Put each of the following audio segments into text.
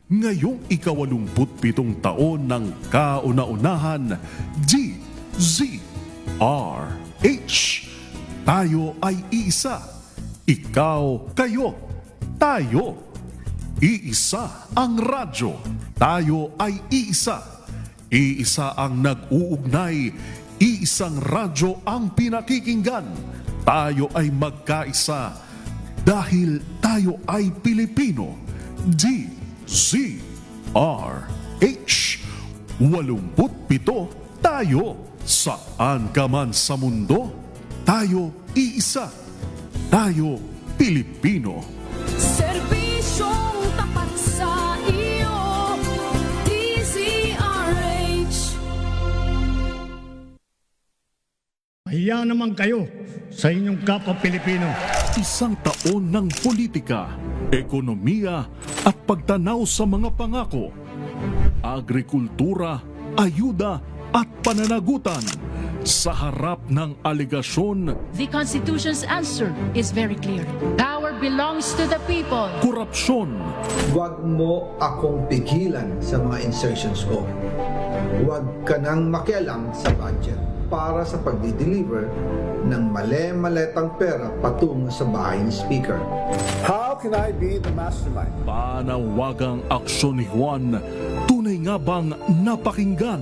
ngayong 87 taon ng kauna-unahan DZRH. Tayo ay iisa, ikaw, kayo, tayo. Iisa ang radyo, tayo ay iisa. Iisa ang nag-uugnay, iisang radyo ang pinakikinggan. Tayo ay magkaisa dahil tayo ay Pilipino. DZRH 87 tayo. Saan ka man sa mundo, tayo iisa. Tayo Pilipino. Serbisyong tapat sa iyo, DZRH. Mahiya naman kayo sa inyong kapwa Pilipino. Isang taon ng politika, ekonomiya at pagtanaw sa mga pangako. Agrikultura, ayuda at pananagutan. Sa harap ng aligasyon, The Constitution's answer is very clear. Power belongs to the people. korupsyon, Huwag mo akong pigilan sa mga insertions ko. Huwag ka nang makialam sa budget para sa pagdi-deliver ng male-maletang pera patungo sa bahay ni Speaker. How can I be the mastermind? panawagang aksyon ni Juan, tunay nga bang napakinggan?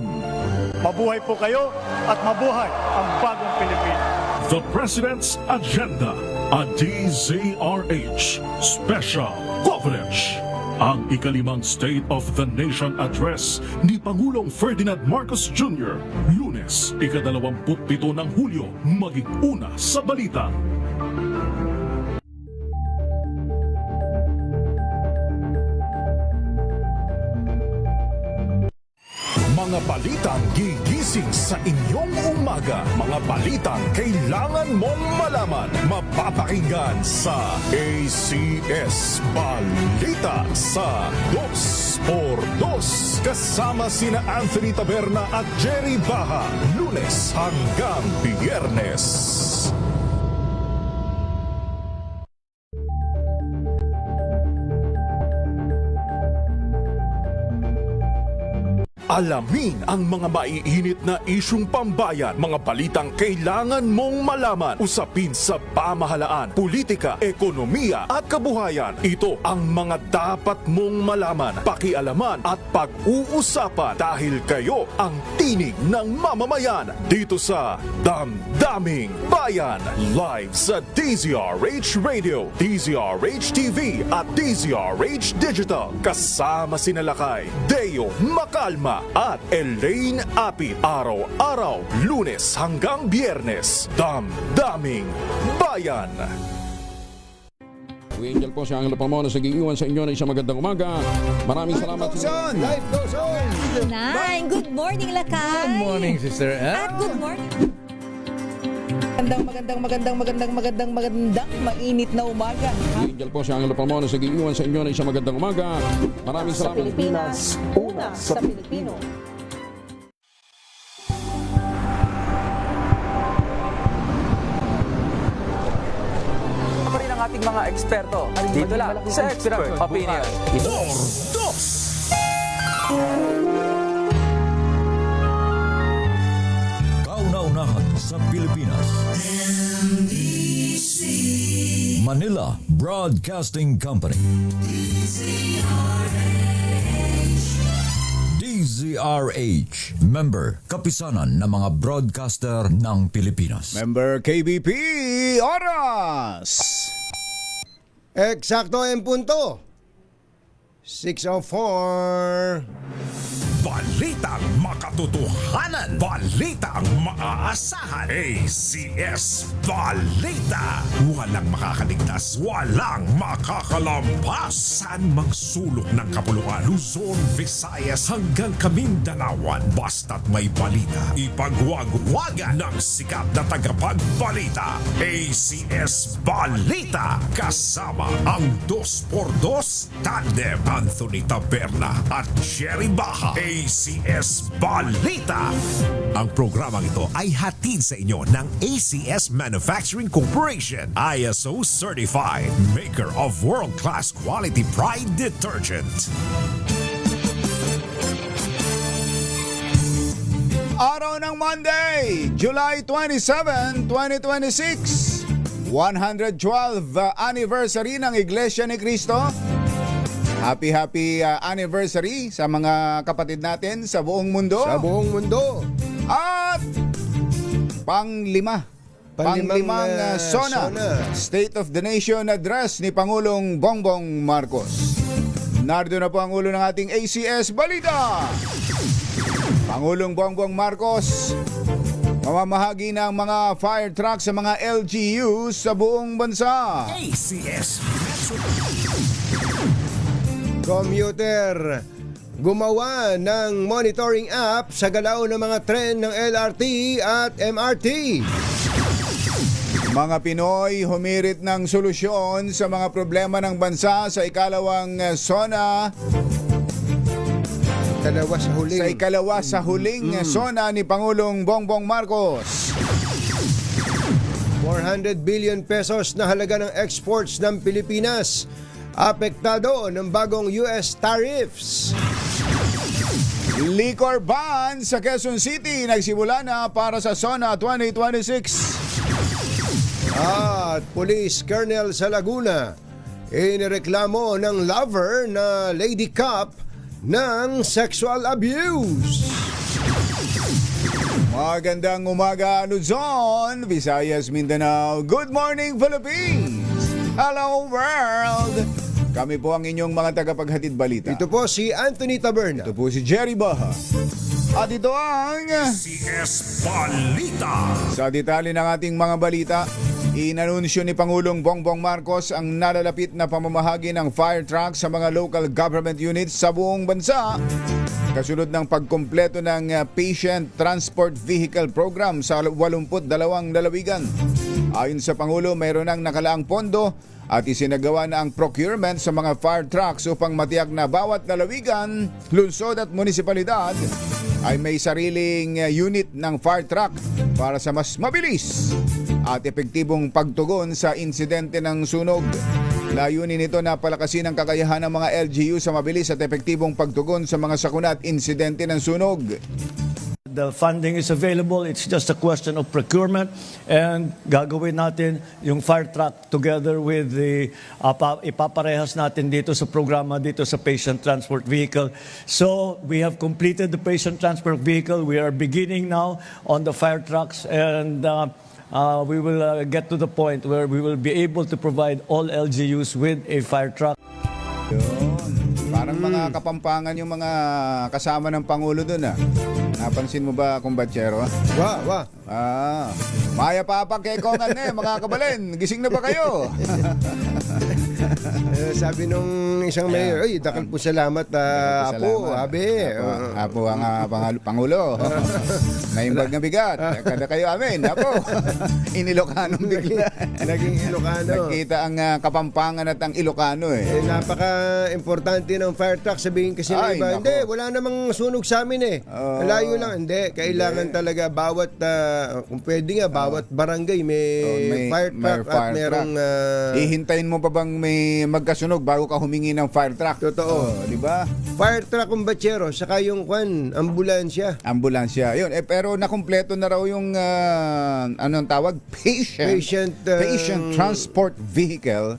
Mabuhay po kayo at mabuhay ang bagong Pilipinas. The President's Agenda, a DZRH special coverage. Ang ikalimang State of the Nation Address ni Pangulong Ferdinand Marcos Jr. Lunes, 27 ng Hulyo, maging una sa balita. Mga balitang gigising sa inyong umaga. Mga balitang kailangan mong malaman. Mapapakinggan sa ACS Balita sa 2x2. Kasama sina Anthony Taberna at Jerry Baha. Lunes hanggang Biyernes. Alamin ang mga maiinit na isyung pambayan, mga balitang kailangan mong malaman, usapin sa pamahalaan, politika, ekonomiya at kabuhayan. Ito ang mga dapat mong malaman, pakialaman at pag-uusapan dahil kayo ang tinig ng mamamayan dito sa Damdaming Bayan. Live sa DZRH Radio, DZRH TV at DZRH Digital. Kasama sina Lakay, Deo Macalma at Elaine Apit. Araw-araw, Lunes hanggang Biyernes. Damdaming Bayan. Angel po si Angelo Palmona sa giiwan sa inyo na isang magandang umaga. Maraming salamat. Life goes on! Nine. Good morning, Lakay. Good morning, Sister At good morning. Magandang mainit na umaga. Angel po si Angelo Palmona sa giiwan sa inyo na isang magandang umaga. Maraming Sa salamat. Pilipinas, una sa Pilipino. Pa rin ang ating mga eksperto. Dito lang sa Expert Opinion. Kauna-unahan sa Pilipinas. Manila Broadcasting Company. DZRH. Member, kapisanan ng mga broadcaster ng Pilipinas. Member KBP, oras! Eksakto en punto. 6:04. Balitang makatotohanan. Balitang maaasahan. ACS Balita. Walang makakaligtas. Walang makakalampas. Saan mang sulok ng kapuluan. Luzon, Visayas hanggang Kamindalawan. Basta't may balita. Ipagwagwagan ng sikat na tagapagbalita. ACS Balita. Kasama ang 2x2 tandem Anthony Taberna at Jerry Baha. ACS Balita. Ang programang ito ay hatid sa inyo ng ACS Manufacturing Corporation, ISO Certified, maker of world-class quality Pride detergent. Araw ng Monday, July 27, 2026. 112th anniversary ng Iglesia ni Cristo. Happy anniversary sa mga kapatid natin sa buong mundo. Sa buong mundo. At panglimang SONA, State of the Nation Address ni Pangulong Bongbong Marcos. Nardo na po ang ulo ng ating ACS Balita. Pangulong Bongbong Marcos mamamahagi ng mga fire truck sa mga LGUs sa buong bansa. ACS Commuter, gumawa ng monitoring app sa galaw ng mga tren ng LRT at MRT. Mga Pinoy humirit ng solusyon sa mga problema ng bansa sa ikalawang SONA. Sa ikalawa sa huling SONA ni Pangulong Bongbong Marcos. 400 billion pesos na halaga ng exports ng Pilipinas apektado ng bagong US tariffs. Liquor ban sa Quezon City nagsimula na para sa SONA 2026. At Police Colonel sa Laguna inireklamo ng lover na Lady Cop ng sexual abuse. Magandang umaga Luzon, Visayas, Mindanao. Good morning Philippines. Hello world. Kami po ang inyong mga tagapaghatid balita. Ito po si Anthony Taberna. Ito po si Jerry Baha. At ito ang ACS Balita. Sa detalye ng ating mga balita, inanunsyo ni Pangulong Bongbong Marcos ang nalalapit na pamamahagi ng fire truck sa mga local government units sa buong bansa. Kasunod ng pagkumpleto ng Patient Transport Vehicle Program sa 82 lalawigan. Ayon sa Pangulo, mayroon ng nakalaang pondo at isinagawa na ang procurement sa mga fire trucks upang matiyak na bawat lalawigan, lungsod at munisipalidad ay may sariling unit ng fire truck para sa mas mabilis at epektibong pagtugon sa insidente ng sunog. Layunin nito na palakasin ang kakayahan ng mga LGU sa mabilis at epektibong pagtugon sa mga sakuna at insidente ng sunog. The funding is available. It's just a question of procurement. And gagawin natin yung fire truck together with the ipaparehas natin dito sa programa dito sa patient transport vehicle. So we have completed the patient transport vehicle. We are beginning now on the fire trucks and we will get to the point where we will be able to provide all LGUs with a fire truck. Yun. Parang mga Kapampangan yung mga kasama ng Pangulo doon ah. Napansin mo ba, kumbatsero? Wah. Maya papakekongan mga kabalin. Gising na ba kayo? Sabi nung isang mayor, ay, dakal po salamat, Apo, Abe. Apo ang Pangulo. Naimbag na bigat. Kada kayo amin, Apo. Inilokanong bigla. Naging Ilocano. Nagkita ang Kapampangan at ang Ilocano eh. Napaka-importante ng fire truck. Sabihin kasi ng iba, hindi, wala namang sunog sa amin eh. Layo lang. Hindi, kailangan talaga bawat, kung pwede nga, bawat barangay may fire truck at merong... Ihintayin mo pa bang may magkasunog bago ka humingi ng fire truck? Totoo. Di ba? Fire truck, kumbatsero, saka yung ambulansya. Ambulansya. Yun. Pero nakumpleto na raw yung anong tawag? Patient Transport Vehicle.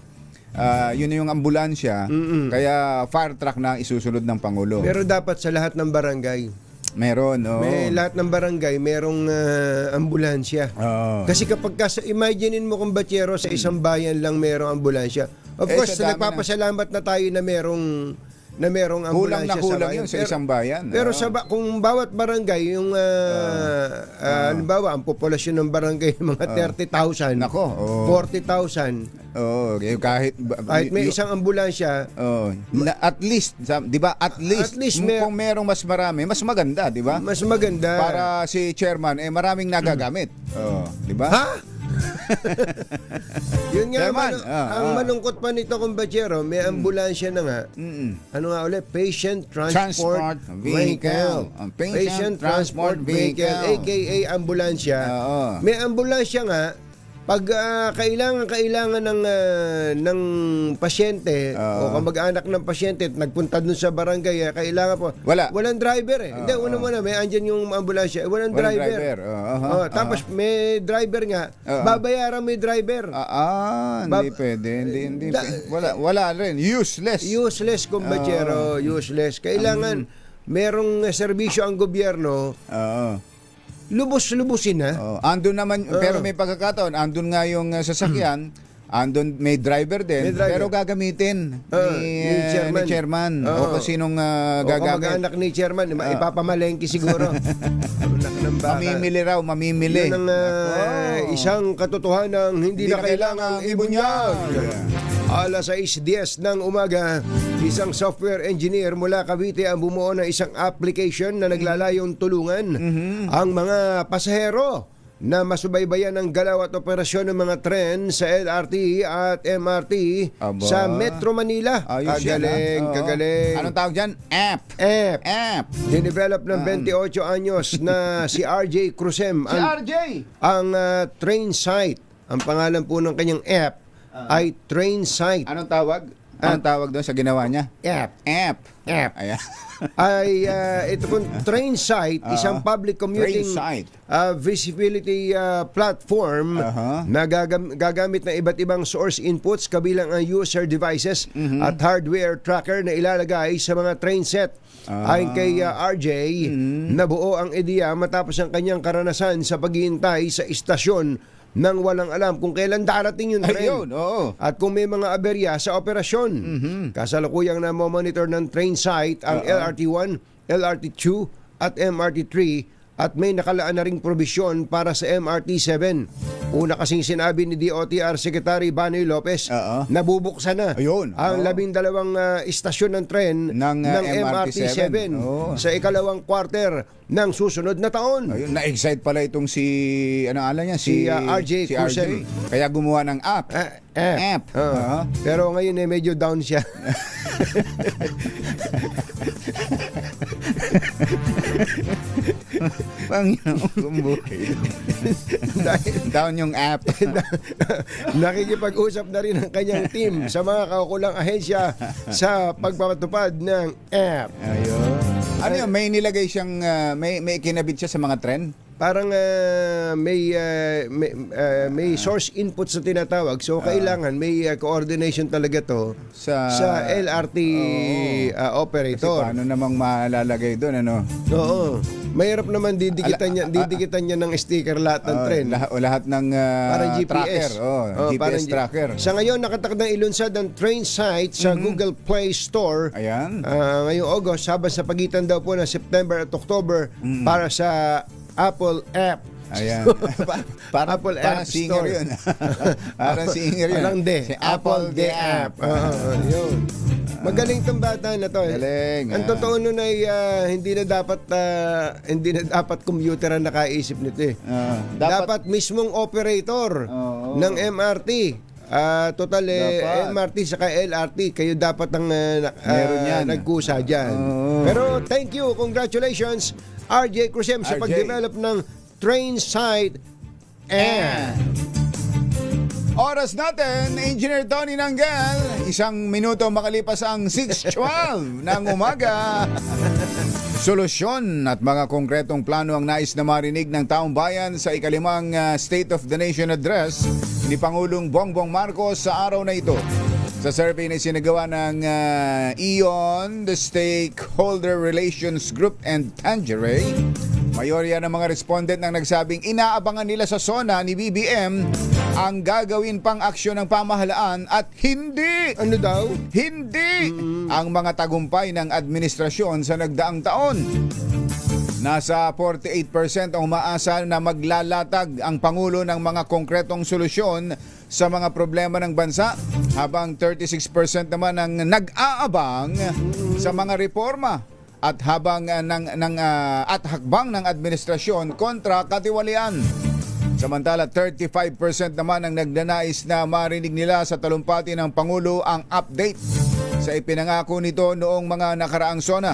Yun yung ambulansya. Kaya fire truck na isusunod ng Pangulo. Pero dapat sa lahat ng barangay. Meron, May lahat ng barangay, merong ambulansya. Kasi kapag imaginein mo kung batyero sa isang bayan lang merong ambulansya. Of course, nagpapasalamat na tayo na merong ambulansya kulang yun sa isang bayan. Pero kung bawat barangay, yung halimbawa, ang populasyon ng barangay mga 30,000, 40,000. Kahit may isang ambulansya. At least, di ba? At least kung merong mas marami, mas maganda, di ba? Mas maganda. Para si chairman maraming nagagamit. Di ba? Ha? Yun nga, Chairman, ang malungkot pa nito, kumbachero, may ambulansya na nga. Ano nga ulit? Patient Transport Vehicle. Patient Transport Vehicle, aka ambulansya. May ambulansya nga, pag kailangan ng pasyente o kamag-anak ng pasyente at nagpunta dun sa barangay, kailangan po. Walang driver eh. Hindi, una may andyan yung ambulansya. Walang driver. Tapos may driver nga, babayaran may driver. Hindi pwede. Hindi. Wala rin. Useless. Useless, kumbachero. Useless. Kailangan merong serbisyo ang gobyerno. Lubos-lubusin na. Andun naman, pero may pagkakataon, andun nga yung sasakyan, andun may driver din, pero gagamitin ni chairman. O kung sinong gagamit. O kamag-anak ni chairman, ipapamalengke siguro. Mamimili raw, mamimili. Yun ang isang katotohanan hindi na kailangang ibunyag. Alas 6:10 ng umaga, isang software engineer mula Cavite ang bumuo ng isang application na naglalayong tulungan ang mga pasahero na masubaybayan ng galaw at operasyon ng mga tren sa LRT at MRT sa Metro Manila. Kagaling. Anong tawag dyan? App. Dinevelop ng 28 anyos na si RJ Cruzem ang train site. Ang pangalan po ng kanyang app ay train site. Anong tawag? Anong tawag doon sa ginawa niya? App. Ayan. Ay ito pong train site, isang public commuting visibility platform na gagamit ng iba't ibang source inputs kabilang ang user devices at hardware tracker na ilalagay sa mga train set. Ayon kay RJ, nabuo ang ideya matapos ang kanyang karanasan sa paghihintay sa istasyon nang walang alam kung kailan darating yung tren. At kung may mga aberya sa operasyon. Kasalukuyang na monitor ng train site ang LRT1, LRT2 at MRT3 at may nakalaan na ring probisyon para sa MRT7. Una kasing sinabi ni DOTR Secretary Banoy Lopez, nabubuksan na ang 12 istasyon ng tren ng MRT7 sa ikalawang quarter ng susunod na taon. Na-excite pala itong si RJ Cruzem. Kaya gumawa ng app. Pero ngayon medyo down siya. Panginoon kong buhay. Down yung app. Nakikipag-usap na rin ang kanyang team sa mga kaukulang ahensya sa pagpapatupad ng app. Ano yun? May nilagay siyang, may kinabit siya sa mga tren? Parang may source input sa tinatawag. So kailangan may coordination talaga to sa LRT operator. Kasi paano namang malalagay doon, ano? Oo. Mahirap naman didikitan niya ng sticker lahat ng tren. Lahat ng parang GPS tracker. GPS tracker. Sa ngayon nakatakdang ilunsad ang train site sa Google Play Store. Ayan. Ngayong August habang sa pagitan daw po ng September at October para sa Apple app. Ayan. Apple App singer Store. yun. Parang singer yun. Parang si Apple the App. Yun. Magaling tong bata na to. Galing. Ang totoo nun ay hindi na dapat computer ang nakaisip nito eh. Dapat mismong operator ng MRT. Total MRT saka LRT kayo dapat ang nagkusa dyan. Pero thank you, congratulations RJ Cruzem sa pag-develop ng train site Oras natin, Engineer Tony Nanggel, 1 minuto makalipas ang 6:12 ng umaga. Solusyon at mga konkretong plano ang nais na marinig ng taong bayan sa ikalimang State of the Nation Address ni Pangulong Bongbong Marcos sa araw na ito. Sa survey na sinagawa ng ION, the Stakeholder Relations Group and Tangeray, mayorya ng mga respondent nang nagsabing inaabangan nila sa SONA ni BBM ang gagawin pang aksyon ng pamahalaan at hindi ang mga tagumpay ng administrasyon sa nagdaang taon. Nasa 48% ang umaasa na maglalatag ang Pangulo ng mga konkretong solusyon sa mga problema ng bansa, habang 36% naman ang nag-aabang sa mga reforma at habang hakbang ng administrasyon kontra katiwalian. Samantala, 35% naman ang nagnanais na marinig nila sa talumpati ng Pangulo ang update sa ipinangako nito noong mga nakaraang SONA.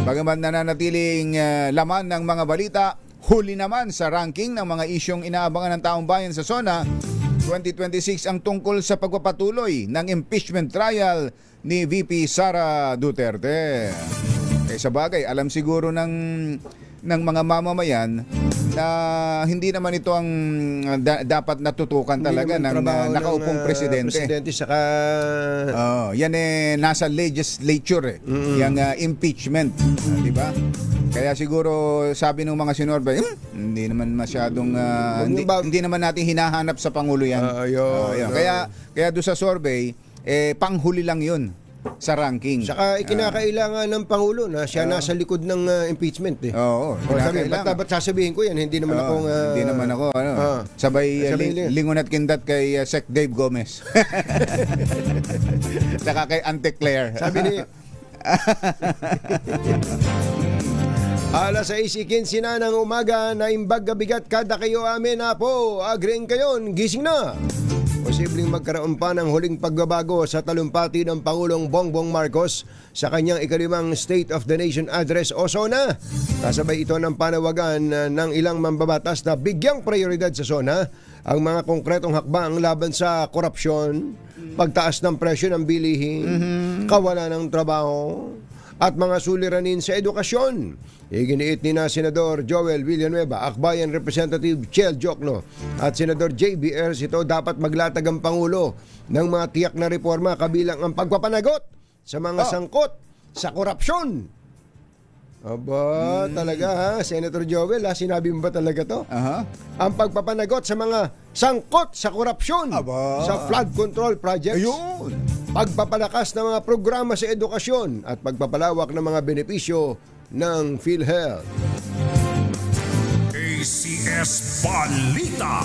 Bagaman nananatiling laman ng mga balita, huli naman sa ranking ng mga isyong inaabangan ng taong bayan sa SONA 2026 ang tungkol sa pagpapatuloy ng impeachment trial ni VP Sara Duterte. Sa bagay, alam siguro ng mga mamamayan na hindi naman ito ang dapat natutukan talaga ng nakaupong presidente. Saka yan nasa legislature yung impeachment, di ba? Kaya siguro sabi ng mga sinorbe, hindi naman masyadong hindi naman natin hinahanap sa Pangulo yan. Kaya doon sa survey panghuli lang yun sa ranking. Saka ikinakailangan ng Pangulo na siya nasa likod ng impeachment eh. Oo. Ba't sasabihin ko yan? Hindi naman ako hindi naman ako sabay lingon at kindat kay Sec Dave Gomez. Saka kay Ante Claire. Sabi ni Alas 6:15 na ng umaga na imbag gabigat kada kayo amin na po. Agreeing kayon, gising na. Posibleng magkaroon pa ng huling pagbabago sa talumpati ng Pangulong Bongbong Marcos sa kanyang ikalimang State of the Nation Address o SONA. Kasabay ito ng panawagan ng ilang mambabatas na bigyang prioridad sa SONA ang mga konkretong hakbang laban sa korupsyon, pagtaas ng presyo ng bilihin, kawalan ng trabaho, at mga suliranin sa edukasyon. Iginiit ni na Senador Joel Villanueva, Akbayan Representative Chel Jokno at Senador J.B. Ercito dapat maglatag ang Pangulo ng mga tiyak na reforma kabilang ang pagpapanagot sa mga sangkot sa korupsyon. Aba, talaga ha, Senator Joel, sinabi mo ba talaga to? Ang pagpapanagot sa mga sangkot sa korupsyon, sa flood control projects, pagpapalakas ng mga programa sa edukasyon at pagpapalawak ng mga benepisyo ng PhilHealth. ACS Balita.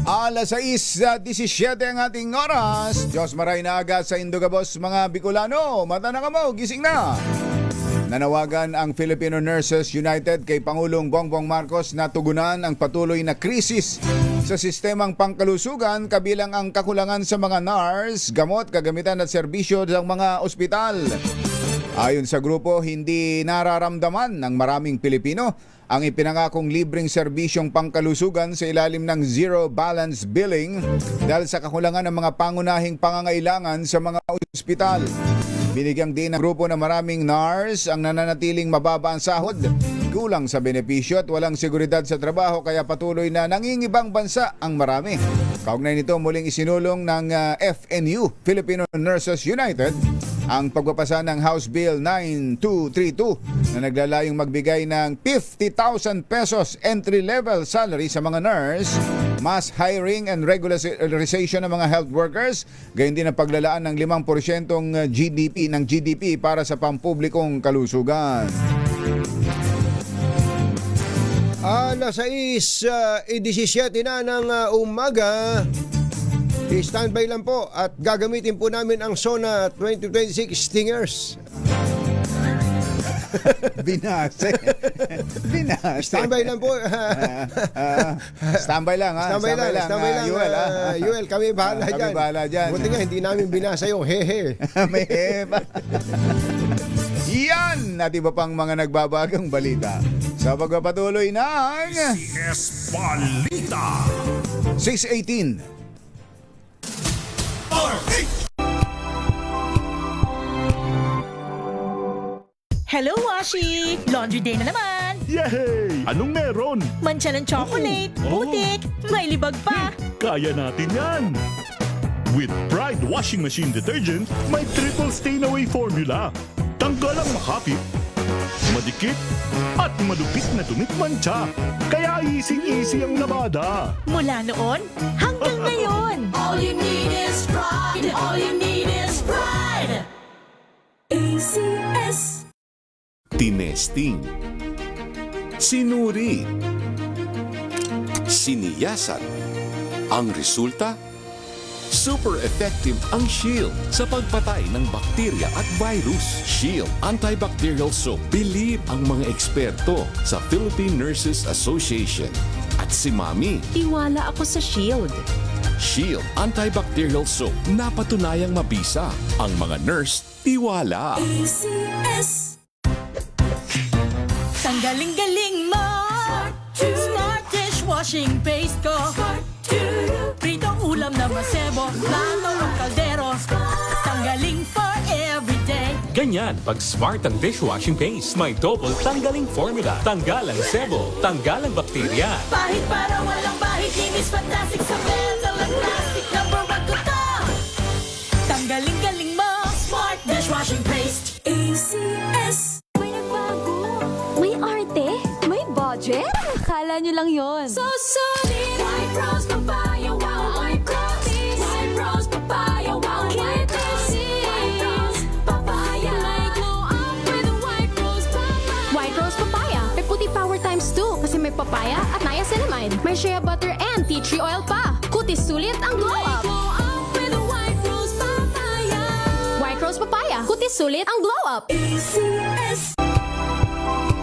Alas 6:17 ang ating oras. Diyos maray na agad sa Indogabos mga Bicolano. Mata na mo, gising na. Nanawagan ang Filipino Nurses United kay Pangulong Bongbong Marcos na tugunan ang patuloy na krisis sa sistemang pangkalusugan kabilang ang kakulangan sa mga nurse, gamot, kagamitan at serbisyo ng mga ospital. Ayon sa grupo, hindi nararamdaman ng maraming Pilipino ang ipinangakong libreng serbisyong pangkalusugan sa ilalim ng zero balance billing dahil sa kakulangan ng mga pangunahing pangangailangan sa mga ospital. Binigyang din ng grupo na maraming nurse ang nananatiling mababa ang sahod, kulang sa benepisyo at walang seguridad sa trabaho kaya patuloy na nangingibang bansa ang marami. Kaugnay nito muling isinulong ng FNU, Filipino Nurses United, ang pagpapasa ng House Bill 9232 na naglalayong magbigay ng 50,000 pesos entry-level salary sa mga nurse, mass hiring and regularization ng mga health workers, gayon din ang paglalaan ng 5% ng GDP para sa pampublikong kalusugan. Alas 6:17 na ng umaga. I-standby lang po at gagamitin po namin ang SONA 2026 Stingers. Binase. Standby lang po. Standby lang ha. Standby lang. Yuel, Yuel, kami bahala dyan. Buti nga hindi namin binasa yung hehe. May hehe ba? Yan at iba pang mga nagbabagang balita sa pagpapatuloy ng ACS Balita. 6:18. Hello, Washi! Laundry day na naman! Yay! Anong meron? Mancha ng chocolate, putik, may libag pa. Kaya natin yan! With Pride Washing Machine Detergent, may triple stain-away formula. Tanggal ang makapit, madikit, at madupit na dumit mancha. Kaya easy-easy ang labada. Mula noon hanggang ngayon. All you need is pride. All you need is pride. ACS. Tinesting, sinuri, siniyasan. Ang resulta? Super effective ang Shield sa pagpatay ng bakterya at virus. Shield Antibacterial Soap. Believe ang mga eksperto sa Philippine Nurses Association. at si Mami. Tiwala ako sa Shield. Shield Antibacterial Soap, napatunayang mabisa. Ang mga nurse, tiwala. Tanggaling-galing mo. Smart dishwashing paste ko. Pritong ulam na masebo. Plato o kaldero. Tanggaling for everyday. Ganyan pag smart ang dishwashing paste. May double tanggaling formula. Tanggal ang sebo, tanggal ang bakterya. Bahit para walang bahit, linis fantastic sa metal at plastic. Number 1 ko to. Tanggaling-galing mo. Smart dishwashing paste. ACS. May nagbago. May arte. May budget. Akala nyo lang yon. So solid. White rose papaya, wow, white rose. White rose papaya, wow, white rose. White rose papaya. May glow up with a white rose papaya. White rose papaya. May puti power times 2 kasi may papaya at niacinamide. May shea butter and tea tree oil pa. Kutis sulit ang glow up. Glow up with a white rose papaya. White rose papaya. Kutis sulit ang glow up. ACS.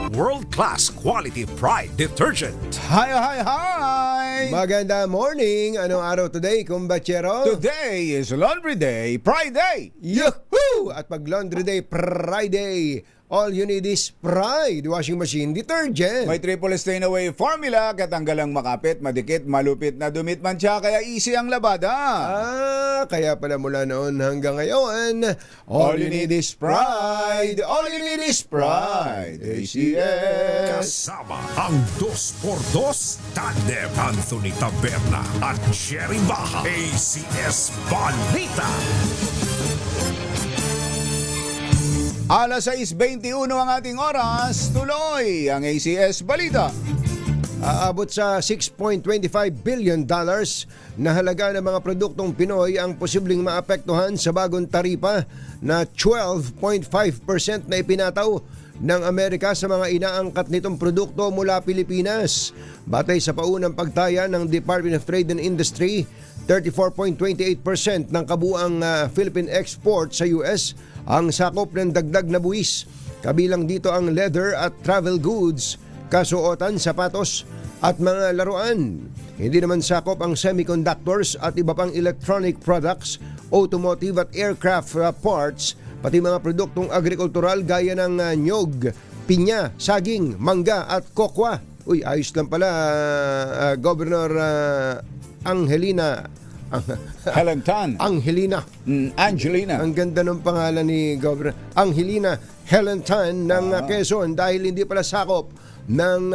World-class quality Pride detergent. Hi! Maganda morning. Anong araw today, kumbachero? Today is Laundry Day, Pride Day. Yahoo! At pag Laundry Day, Friday, all you need is Pride washing machine detergent. May triple stain away formula, katanggalang makapit, madikit, malupit na dumit mancha, kaya easy ang labada. Kaya pala mula noon hanggang ngayon, all you need is Pride. All you need is Pride. ACS. Kasama ang 2x2 tandem Anthony Taberna at Sherry Baha. ACS Balita. Alas 6:21 ang ating oras, tuloy ang ACS Balita. Aabot sa $6.25 billion na halaga ng mga produktong Pinoy ang posibleng maapektuhan sa bagong taripa na 12.5% na ipinataw ng Amerika sa mga inaangkat nitong produkto mula Pilipinas. Batay sa paunang pagtaya ng Department of Trade and Industry, 34.28% ng kabuang Philippine export sa US ang sakop ng dagdag na buwis. Kabilang dito ang leather at travel goods, kasuotan, sapatos at mga laruan. Hindi naman sakop ang semiconductors at iba pang electronic products, automotive at aircraft parts, pati mga produktong agrikultural gaya ng nyog, pinya, saging, mangga at kokwa. Uy, ayos lang pala, Governor Angelina. Angelina. Angelina. Ang ganda ng pangalan ni Governor Angelina Helen Tan ng Quezon dahil hindi pala sakop ng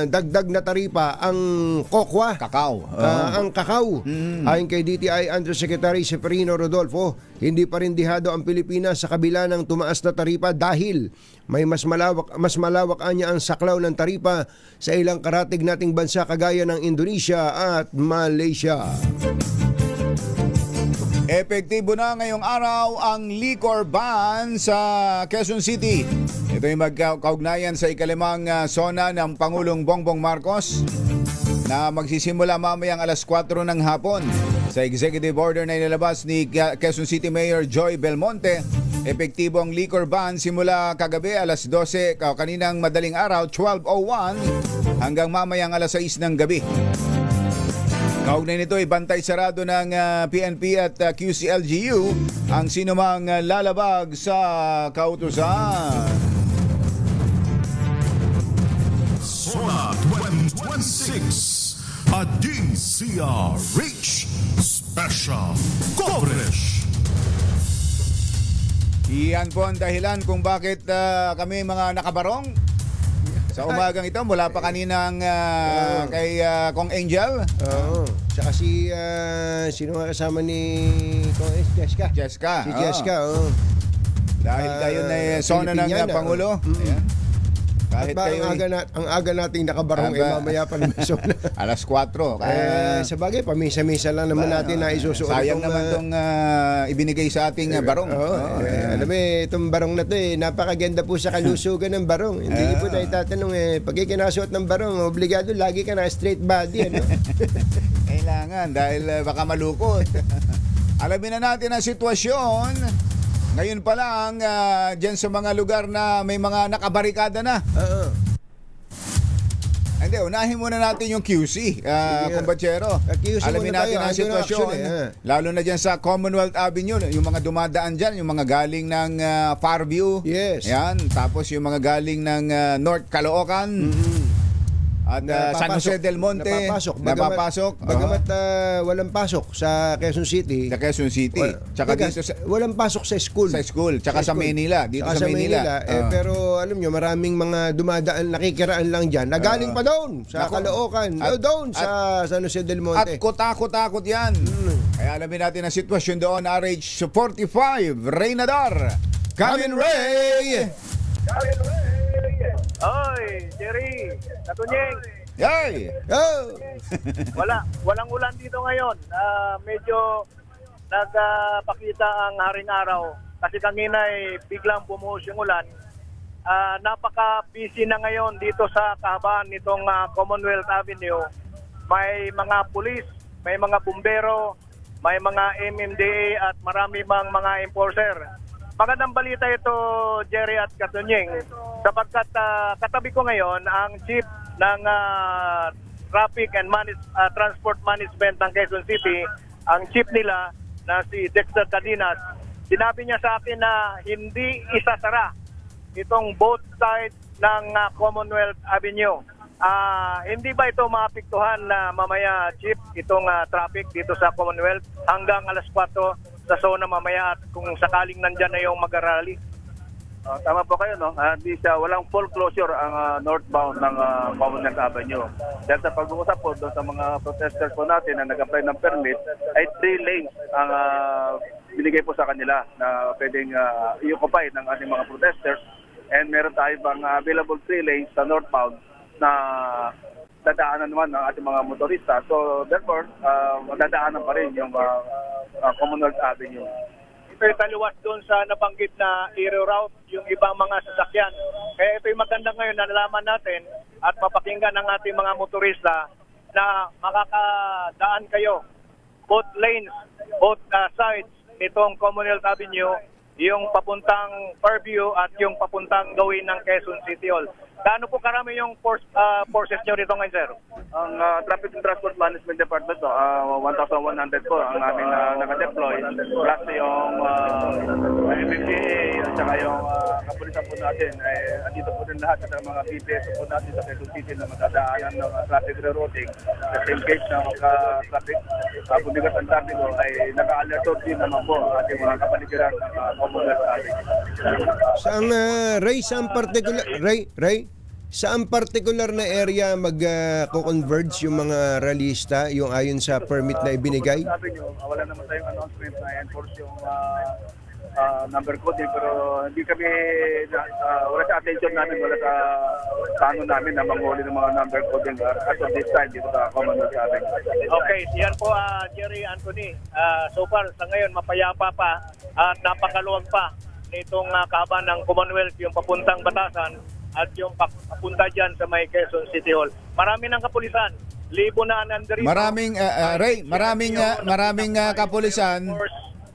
dagdag na taripa ang kokwa. Kakao. Ang kakao. Ayon kay DTI Undersecretary Seferino Rodolfo, hindi pa rin dihado ang Pilipinas sa kabila ng tumaas na taripa dahil may mas malawak anya ang saklaw ng taripa sa ilang karatig nating bansa kagaya ng Indonesia at Malaysia. Epektibo na ngayong araw ang liquor ban sa Quezon City. Ito ay magkaugnayan sa ikalimang sona ng Pangulong Bongbong Marcos na magsisimula mamayang alas 4 ng hapon. Sa executive order na inilabas ni Quezon City Mayor Joy Belmonte, epektibo ang liquor ban simula kagabi alas 12, kaninang madaling araw 12:01 hanggang mamayang alas 6 ng gabi. Kaugnay nito ay bantay sarado ng PNP at QCLGU ang sinumang lalabag sa kautusan. Sona 2026, a DCRH Special Coverage. Iyan po ang dahilan kung bakit kami mga nakabarong sa umagang ito mula pa kaninang kay Kong Angel. Oo. Tsaka sino nga kasama ni Kong Jessica? Jessica. Si Jessica, oo. Dahil kayo na zona ng Pangulo. Ayan. Kahit at kayo ang aga nating nakabarong mamaya pa naman zona. alas 4. Sa bagay, pamisa-misa lang naman natin na isusuot. Sayang naman itong ibinigay sa ating barong. Alam mo, itong barong na to napakaganda po sa kalusugan ng barong. Hindi niyo po na itatanong pag ikinasuot ng barong, obligado lagi ka na straight body. Ano? Kailangan dahil baka malukot. Alamin na natin ang sitwasyon. Ngayon pa lang, dyan sa mga lugar na may mga nakabarikada na. Hindi, unahin muna natin yung QC, kumpatsero. QC Alamin muna natin tayo, ang andun ang sitwasyon. action, Lalo na dyan sa Commonwealth Avenue, yung mga dumadaan dyan, yung mga galing ng Fairview. Yes. Yan, tapos yung mga galing ng North Caloocan. At San Jose del Monte. Napapasok. Bagamat walang pasok sa Quezon City. Sa Quezon City. Tsaka dito sa, walang pasok sa school. Sa school. Tsaka sa Manila. Dito sa sa Manila. Pero alam nyo, maraming mga dumadaan, nakikiraan lang dyan. Nagaling pa doon sa Caloocan. Doon sa San Jose del Monte. At kutakot-takot yan. Kaya alamin natin ang sitwasyon doon. RH45, Reynador. Come in, Ray! Oy, Jerry, Katunyeng. Yay! Walang ulan dito ngayon. Medyo nagpakita ang haring araw. Kasi kanina biglang bumuhos yung ulan. Napaka-busy na ngayon dito sa kahabaan nitong Commonwealth Avenue. May mga pulis, may mga bumbero, may mga MMDA at marami bang mga enforcer. Magandang balita ito, Jerry at Katunyeng, sapagkat katabi ko ngayon ang chief ng Traffic and Transport Management ng Quezon City, ang chief nila na si Dexter Cadinas. Sinabi niya sa akin na hindi isasara itong both sides ng Commonwealth Avenue. Hindi ba ito maapektuhan na mamaya, chief, itong traffic dito sa Commonwealth hanggang alas 4 sa zona mamaya at kung sakaling nandyan na yung mag-arali? Tama po kayo, no? Walang full closure ang northbound ng Commonwealth Avenue. Dahil sa pag-uusap po doon sa mga protesters po natin na nag-apply ng permit, ay 3 lanes ang binigay po sa kanila na pwedeng i-occupy ng ating mga protesters. And meron tayo bang available 3 lanes sa northbound na dadaanan naman ng ating mga motorista. So therefore, madadaanan pa rin yung Commonwealth Avenue. Ito yung taliwas doon sa nabanggit na reroute yung ibang mga sasakyan. Kaya ito yung maganda ngayon na nalaman natin at mapakinggan ng ating mga motorista na makakadaan kayo both lanes, both sides nitong Commonwealth Avenue, yung papuntang Fairview at yung papuntang gawin ng Quezon City Hall. Gaano po karami yung forces nyo rito ngayon, sir? Ang Traffic and Transport Management Department, 1,100 po ang aming naka-deploy. Plus yung MMDA at saka yung kapulisan po natin. Andito po rin lahat at mga BPS po natin sa Quezon City na magdadaanan ng traffic rerouting. Just in case na traffic bumigas ang traffic ay naka-alert din naman po ang ating mga kapaligiran ng Commonwealth Avenue. Ray, saan particular na area mag-converge yung mga ralista, yung ayon sa permit na ibinigay? Sabi nyo, wala naman tayong announcement na enforce yung number coding, pero hindi kami, wala sa attention namin, wala sa plano namin na manghuli ng mga number coding as of this time dito sa Commonwealth Avenue. Okay, yan po Jerry, Anthony. So far, sa ngayon, mapayapa pa at napakaluwag pa nitong kahabaan ng Commonwealth, yung papuntang Batasan at yung papunta dyan sa may Quezon City Hall. Marami ng kapulisan. Libo na nandito. Maraming, Ray, maraming kapulisan.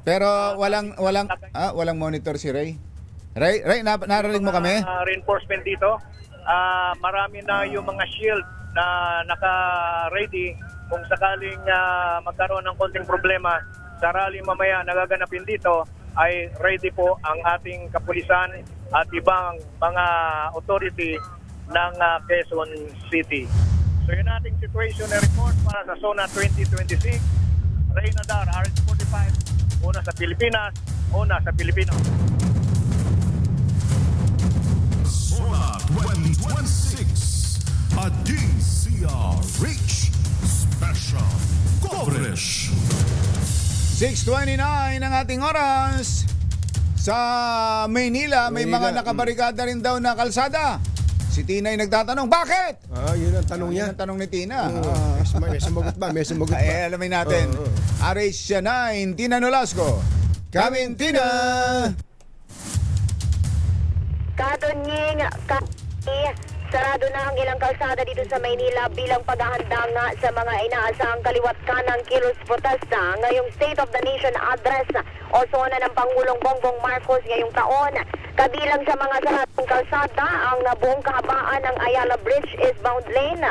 Pero walang monitor si Ray. Ray, narinig mo kami? Reinforcement dito. Marami na yung mga shield na naka-ready kung sakaling magkaroon ng konting problema sa rally mamaya nagaganapin dito, ay ready po ang ating kapulisan at ibang mga authority ng Quezon City. So yun ating situation na report para sa Zona 2026. Reynador, RH45, una sa Pilipinas, una sa Pilipino. Zona 2026, a DCRH special coverage. 6:29 ang ating oras. Sa Maynila, may mga nakabarikada rin daw na kalsada. Si Tina ay nagtatanong, bakit? Yun ang tanong niya. Yun ang tanong ni Tina. May sumagot ba? Alamin natin. RH9, Tina Nolasco. Kamin, Tina! Katunying, sarado na ang ilang kalsada dito sa Maynila bilang paghahanda nga sa mga inaasahang kaliwat kanang kilos protesta ngayong State of the Nation Address o zona ng Pangulong Bongbong Marcos ngayong taon. Kabilang sa mga saratong kalsada ang buong kahabaan ng Ayala Bridge eastbound lane,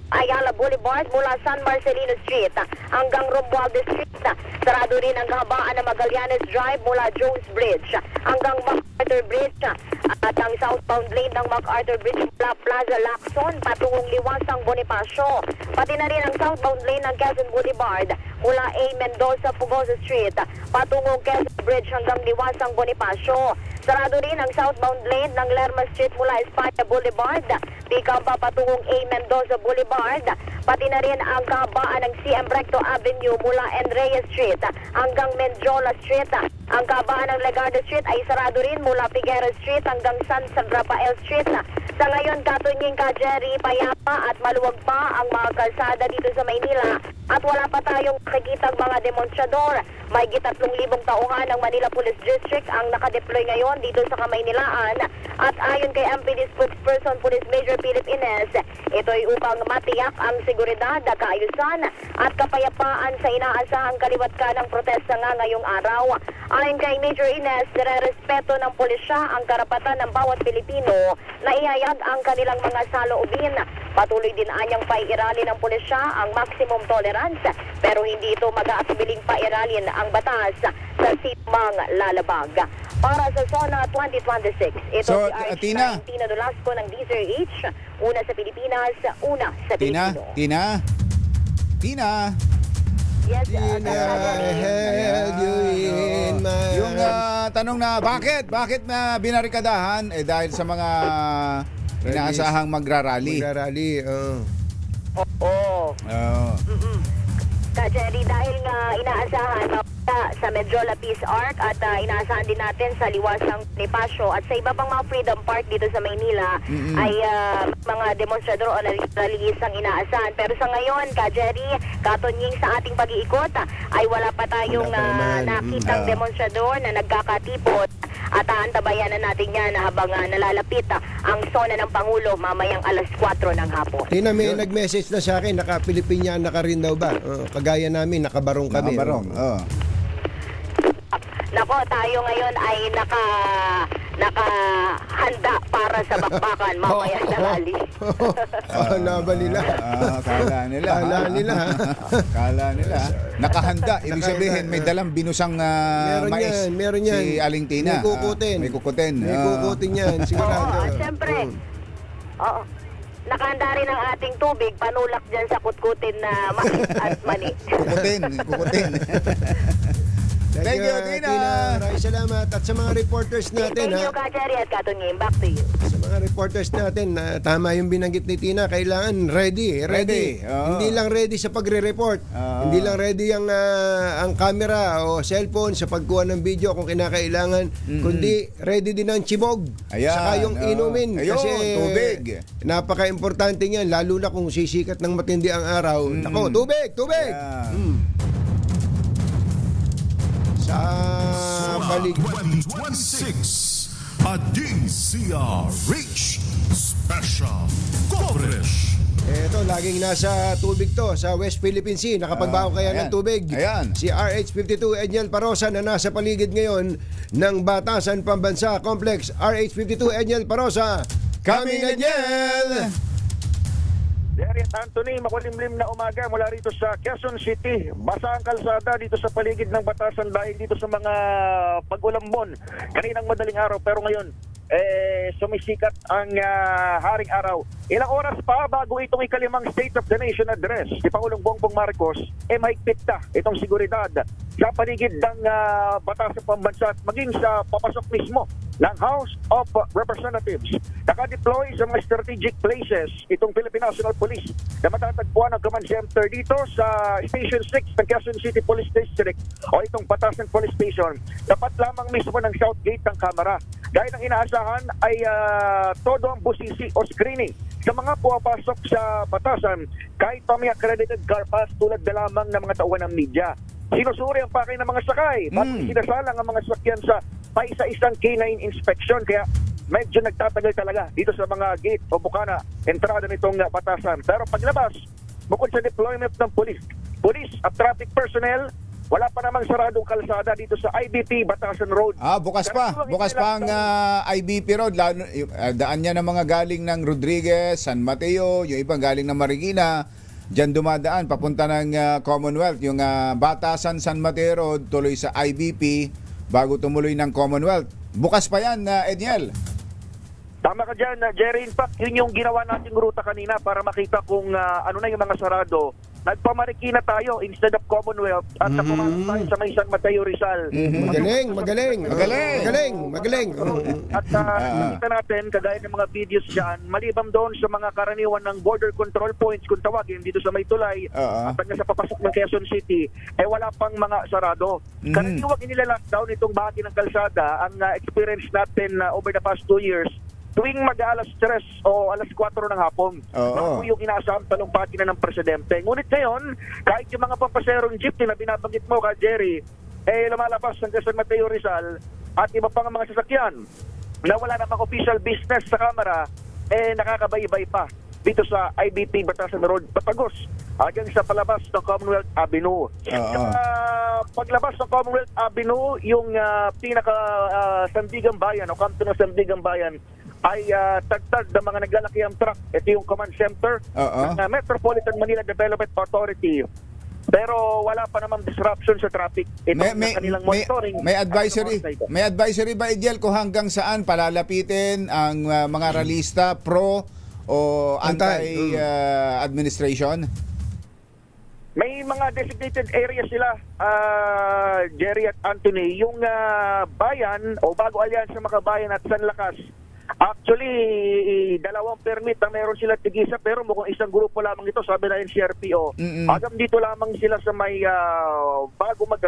Ayala Boulevard mula San Marcelino Street hanggang Romualdez Street. Sarado rin ang kahabaan ng Magallanes Drive mula Jones Bridge hanggang MacArthur Bridge at ang southbound lane ng MacArthur Bridge mula Plaza Lacson patungong Liwasang Bonifacio. Pati na rin ang southbound lane ng Quezon Boulevard mula A. Mendoza Fugosa Street patungong Quezon Bridge hanggang Liwasang Bonifacio. Sarado rin ang southbound lane ng Lerma Street mula España Boulevard, Pica pa patungong A. Mendoza Boulevard, pati na rin ang kahabaan ng CM Recto Avenue mula Enreyes Street hanggang Mendiola Street. Ang kahabaan ng Legarda Street ay sarado rin mula Figueres Street hanggang San Rafael Street. Sa ngayon, Katunying, Jerry, payapa at maluwag pa ang mga kalsada dito sa Maynila at wala pa tayong nakikitang mga demonstrador. May 3,000 tauhan ng Manila Police District ang nakadeploy ngayon dito sa Kamaynilaan at ayon kay MPD spokesperson Police Major Philip Ines, ito'y upang matiyak ang seguridad, kaayusan at kapayapaan sa inaasahang kaliwat ka ng protesta nga ngayong araw. Ayon kay Major Ines, nire-respeto ng pulisya ang karapatan ng bawat Pilipino na ihayag ang kanilang mga saloobin. Patuloy din anyang paiirali ng pulisya ang maximum tolerance pero hindi ito mag-aatubiling pairalin ang batas sa sinumang lalabag. Para sa Zona 2026, ito So, si Arch Tina Nolasco ng DZRH, una sa Pilipinas, una sa Pilipino. Tina. Yes, Yung tanong na bakit na binarikadahan dahil sa mga inaasahang magrarally. Oo. Jerry, dahil nga inaasahan sa Medjola Peace Arc at inaasahan din natin sa Liwasang Bonifacio at sa iba pang mga Freedom Park dito sa Maynila ay mga demonstrador o rallies ang inaasahan. Pero sa ngayon, Jerry, Katunying, sa ating pag-iikot ay wala pa tayong nakitang demonstrador na nagkakatipon at aantabayan na natin yan habang nalalapit ang zona ng Pangulo mamayang alas 4 ng hapon. Tina, may nag-message na sa akin, naka-Pilipinyana ka rin daw ba? Kagaya namin, nakabarong kami. Nako, tayo ngayon ay nakahanda para sa bakbakan mamaya sa rally. Kala nila. Kala nila. Nakahanda. Ibig sabihin, may dalang binusang mais. Meron yan. Si Aling Tina. May kukutin. May kukutin yan. Sigurado. At syempre, nakahanda rin ang ating tubig, panulak dyan sa kutkutin na mais at mani. Kukutin. Thank you, Tina. Maraming salamat. At sa mga reporters natin, Thank you, Jerry at Katunying. Back to you. Sa mga reporters natin, tama yung binanggit ni Tina, kailangan ready. Hindi lang ready sa pagre-report. Hindi lang ready ang camera o cellphone sa pagkuha ng video kung kinakailangan, kundi ready din ang chibog. Saka yung inumin. Kasi tubig. Napaka-importante niyan, lalo na kung sisikat ng matindi ang araw. Nako, tubig! Sa paligid 2026, a DZRH special coverage. Ito, laging nasa tubig to sa West Philippine Sea. Nakapagbaho kaya ng tubig. Si RH52 Edniel Parosa na nasa paligid ngayon ng Batasan Pambansa Complex. RH52 Edniel Parosa, kami Edniel! Jerry at Anthony, makulimlim na umaga mula rito sa Quezon City. Basa ang kalsada dito sa paligid ng Batasan dahil dito sa mga pag-ulambon kaninang madaling araw. Pero ngayon, sumisikat ang haring araw. Ilang oras pa bago itong ikalimang State of the Nation address si Pangulong Bongbong Marcos, mahigpit na itong seguridad sa paligid ng Batasan Pambansa at maging sa papasok mismo ng House of Representatives. Nakadeploy sa mga strategic places itong Philippine National Police na matatagpuan ng Command Center dito sa Station 6 ng Quezon City Police District o itong Batasan Police Station. Dapat lamang mismo ng South Gate ng Kamara. Gaya ng inaasahan ay todo ang busisi o screening sa mga pumapasok sa Batasan kahit pa may accredited car pass tulad na lamang ng mga tauhan ng media. Sinusuri ang pakay ng mga sakay bago sinasalang ang mga sakyan sa paisa-isang K9 inspection kaya medyo nagtatagal talaga dito sa mga gate o bukana entrada nitong Batasan. Pero paglabas, bukod sa deployment ng police at traffic personnel, wala pa namang saradong kalsada dito sa IBP Batasan Road. Bukas pa. Bukas pa ang IBP Road. Daan niya ng mga galing ng Rodriguez, San Mateo, yung ibang galing ng Marikina. Diyan dumadaan, papunta ng Commonwealth. Yung Batasan, San Mateo Road, tuloy sa IBP, bago tumuloy ng Commonwealth. Bukas pa yan, Edniel. Tama ka dyan, Jerry. In fact, yun yung ginawa nating ruta kanina para makita kung ano na yung mga sarado. Nagpamarikina tayo instead of Commonwealth at napumasok tayo sa may San Mateo Rizal. Magaling. At nakita natin, kagaya ng mga videos dyan, maliban doon sa mga karaniwan ng border control points, kung tawagin, dito sa may tulay, at hanggang sa papasok ng Quezon City, wala pang mga sarado. Karaniwang inilalockdown itong bahagi ng kalsada. Ang experience natin over the past 2 years, tuwing mag-alas 3 o alas 4 ng hapon, bago yung inaasahang talumpati na ng presidente. Ngunit ngayon, kahit yung mga pampaserong jeepney na binabanggit mo ka, Jerry, lumalabas hanggang San Mateo Rizal at iba pang mga sasakyan na wala namang official business sa kamera, nakakabaybay pa dito sa IBP Batasan Road, Patagos, hanggang sa palabas ng Commonwealth Avenue. Paglabas ng Commonwealth Avenue, yung pinaka-Sandigan Bayan o kanto ng Sandigan Bayan ay tagtag ng mga naglalakihang truck. Ito yung command center ng Metropolitan Manila Development Authority. Pero wala pa namang disruption sa traffic. Ito ang kanilang monitoring. May advisory ba, Edniel, kung hanggang saan palalapitin ang mga ralista pro o anti-administration? May mga designated areas sila, Jerry at Anthony. Yung bayan o Bago Alyansa Makabayan at San Lakas, actually, 2 permit na meron sila tigisa, pero mukhang isang grupo lamang ito, sabi na NCRPO. Hanggang dito lamang sila sa may bago mag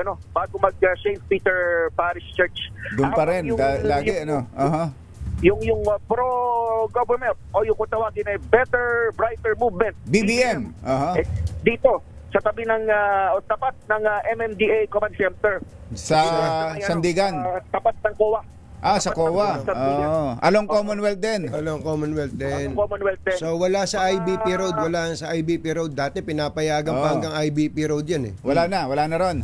St. Peter Parish Church. Doon pa rin, lagi, Yung pro-government o yung kung tawagin ay Better Brighter Movement. BBM. Dito, sa tabi ng o tapat ng MMDA Command Center. Sa Sandigan. Tapat ng COA. Sa COA. Along Commonwealth din. So wala sa IBP Road, Dati pinapayagan pa hanggang IBP Road yan Wala na ron.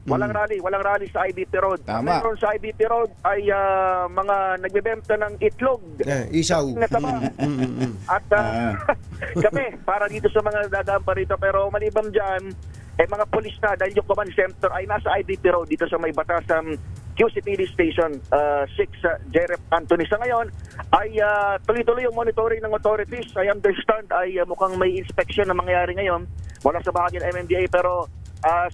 Walang rally sa IBP Road. Tama. Meron sa IBP Road ay mga nagbebenta ng itlog. Isaw. At kami, para dito sa mga dadaan pa rito. Pero maliban dyan, mga polis na dahil yung command center ay nasa IBP Road dito sa may Batasan QCPD Station 6 Jerep Anthony. Sa ngayon ay tuloy-tuloy yung monitoring ng authorities. I understand ay mukhang may inspection na mangyayari ngayon mula sa bahagi ng MMDA, pero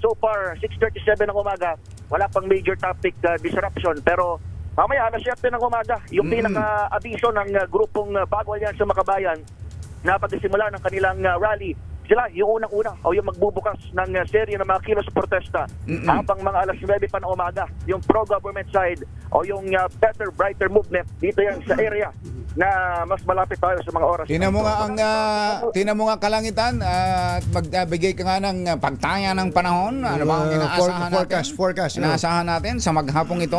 so far 6:37 ng umaga wala pang major traffic disruption, pero mamaya alas 7 ng umaga yung pinaka-abiso ng grupong Bago Alyansa Makabayan na pagsisimula ng kanilang rally. Sila yung unang-una o yung magbubukas ng serye ng mga kilos protesta habang mga alas 9 pa ng umaga. Yung pro-government side o yung Better Brighter Movement, dito yan sa area na mas malapit tayo sa mga oras. Tingnan mo nga kalangitan at magbigay ka nga ng pagtaya ng panahon. Ano ba ang inaasahan natin? Forecast. Inaasahan natin sa maghapong ito?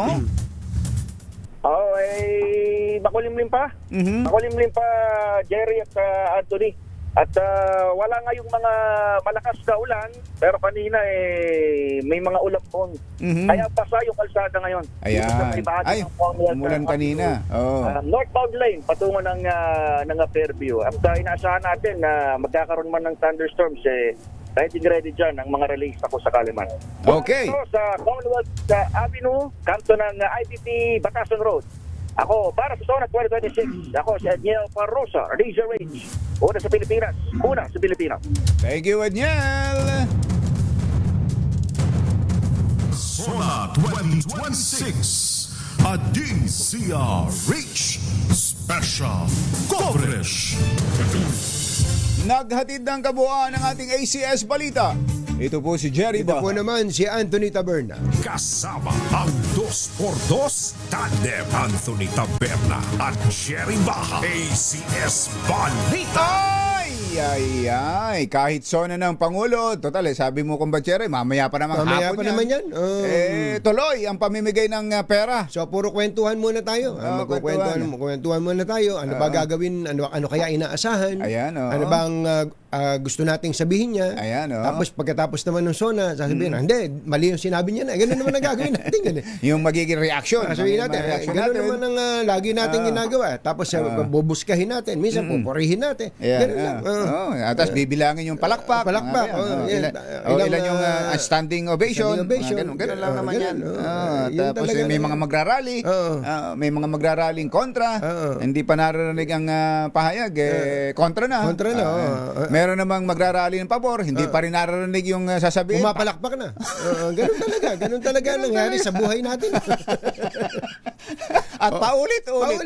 Makulimlim pa. Makulimlim pa, Jerry at Anthony. At wala nga yung mga malakas na ulan, pero kanina may mga ulapon. Kaya basa yung kalsada ngayon. Ayan. Umulan kanina. Northbound lane, patungo ng Fairview. At inaasahan natin na magkakaroon man ng thunderstorms, ready dyan ang mga release ako sa Kaliman. Okay. Sa Commonwealth Avenue, kanto ng IBP Batasan Road. Ako, para sa SONA 2026, ako si Edniel Parrosa, Razor Range. Una sa Pilipinas. Thank you, Edniel. SONA 2026 a DCRH Special Coverage. Naghatid ng kabuuan ng ating ACS Balita. Ito po si Jerry Baha. Ito po naman si Anthony Taberna. Kasama ang 2x2 tandem Anthony Taberna at Jerry Baha. ACS Balita. ay. Kahit sona ng Pangulo, total sabi mo kumbatsere, mamaya pa naman Mamaya hapon pa naman yan. Tuloy ang pamimigay ng pera. So puro kwentuhan muna tayo. Magkukwentuhan muna tayo. Ano ba gagawin? Ano kaya inaasahan? Ayan, Ano bang gusto nating sabihin niya? Ayan, Tapos pagkatapos naman ng SONA, sasabihin, hindi, mali yung sinabi niya na. Ganun naman ang gagawin natin. Yung magiging reaction. Sabihin natin, ganun naman ang lagi natin ginagawa. Tapos bubuskahin natin. Minsan pupurihin natin. Ganun lang. Tapos bibilangin yung palakpak. Ilan yung standing ovation. Ganun lang naman yan. Tapos may mga magrarally. May mga magraraling kontra. Hindi pa naririnig ang pahayag. Kontra na. Meron namang magrarally ng pabor. Hindi pa rin naririnig yung sasabihin. Pumapalakpak na. Ganun talaga nangyari sa buhay natin. At paulit-ulit.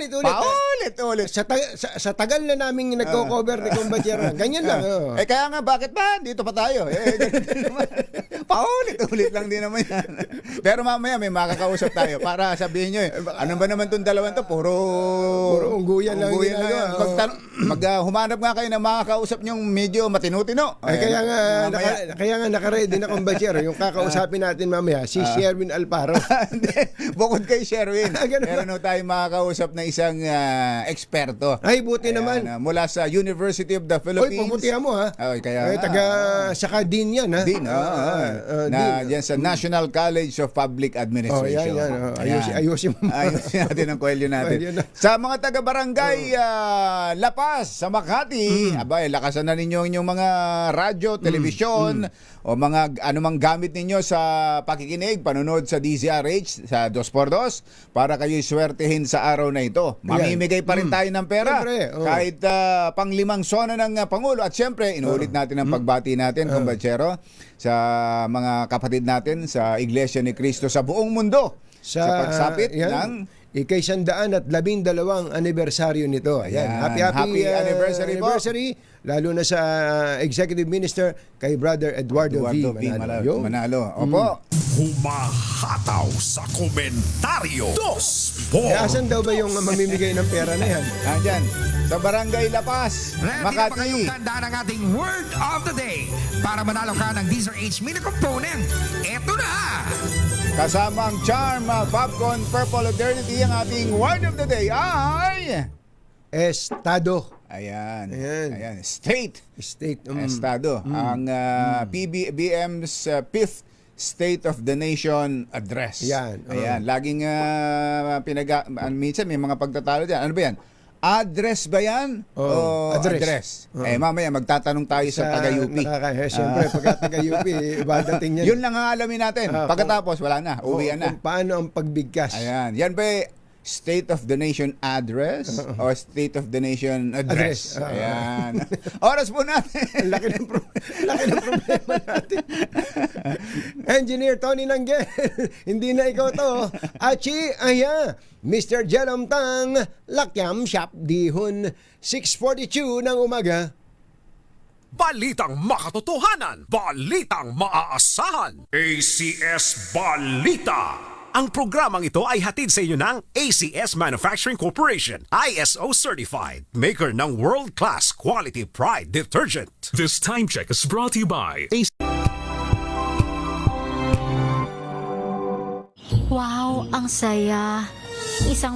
Sa tagal na naming nagko-cover ni Combatero, ganyan lang. Kaya nga, bakit ba? Dito pa tayo. Paulit-ulit lang din naman yan. Pero mamaya may makakausap tayo para sabihin nyo, ano ba naman itong dalawang to? Puro ungguyan lang. Humanap nga kayo na makakausap nyong medyo matinutino. Kaya nga nakaready na Combatero. Yung kakausapin natin mamaya, si Sherwin Alparo. Bukod kay Sherwin, meron na tayo makakausap na isang eksperto. Ay, buti naman. Mula sa University of the Philippines. Oy, pabutihan mo ha. Saka Dean yan ha. Dean, yan sa National College of Public Administration. Ayusin mo. Ayusin natin ang kwelyo natin. Sa mga taga-barangay La Paz, sa Makati, lakasan na ninyo inyong mga radyo, telebisyon, o mga anumang gamit ninyo sa pakikinig, panonood sa DZRH, sa 2x2, para kayo swertehin sa araw na ito. Mamimigay pa rin tayo ng pera. Kahit pang-5 SONA ng Pangulo. At syempre, inuulit natin ang pagbati natin, Combatero, sa mga kapatid natin sa Iglesia ni Cristo sa buong mundo. Sa pagsapit ng ika-112 anibersaryo nito. Ayan. Happy anniversary. Lalo na sa Executive Minister kay Brother Eduardo V. Manalo. Opo. Humahataw sa komentaryo. Asan daw ba yung mamimigay ng pera na yan? Andyan. Sa Barangay La Paz, Makati. Ready pa kayong tandaan ang ating word of the day para manalo ka ng DZRH mini component. Eto na! Kasama ang Charm Popcorn Purple Eternity, ang ating word of the day ay Estado. Ayan. State. Estado. Ang PBBM's 5th State of the Nation Address. Ayan. Laging minsan may mga pagtatalo dyan. Ano ba yan? Address ba yan? Address. Mamaya magtatanong tayo sa taga-UP. Siyempre, pagka taga-UP, iba dating yan. Yun lang ang alamin natin. Pagkatapos, wala na. Uwian na. Kung paano ang pagbigkas. Yan ba State of the Nation Address o State of the Nation Address? Ayan. Oras po natin. Laki ng problema natin. Engineer Tony Nanggel, hindi na ikaw to. Achi, Mr. Jerome Tang, Lakyam Shop, Dihon, 6:42 ng umaga. Balitang makatotohanan, balitang maaasahan. ACS Balita. Ang programang ito ay hatid sa inyo ng ACS Manufacturing Corporation, ISO certified, maker ng world-class quality Pride detergent. This time check is brought to you by Wow, ang saya. Isang